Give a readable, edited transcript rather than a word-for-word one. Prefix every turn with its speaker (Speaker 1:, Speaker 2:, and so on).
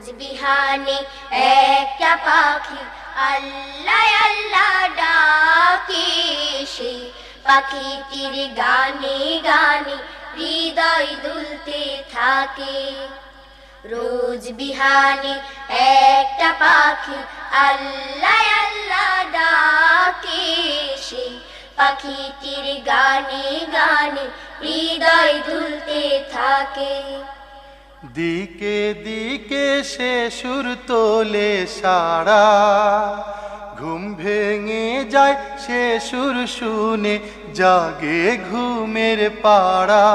Speaker 1: রোজ বিহানে একটা পাখি আল্লাহ আল্লাহ ডাকে, সেই পাখিটির গানে গানে হৃদয় দুলতে থাকে। রোজ বিহানে একটা পাখি আল্লাহ আল্লাহ ডাকে, সেই পাখিটির গানে গানে হৃদয় দুলতে থাকে।
Speaker 2: দিকে দিকে সে সুর তোলে সারা, ঘুম ভেঙে যায় সে সুর শুনে জাগে ঘুমের পাড়া।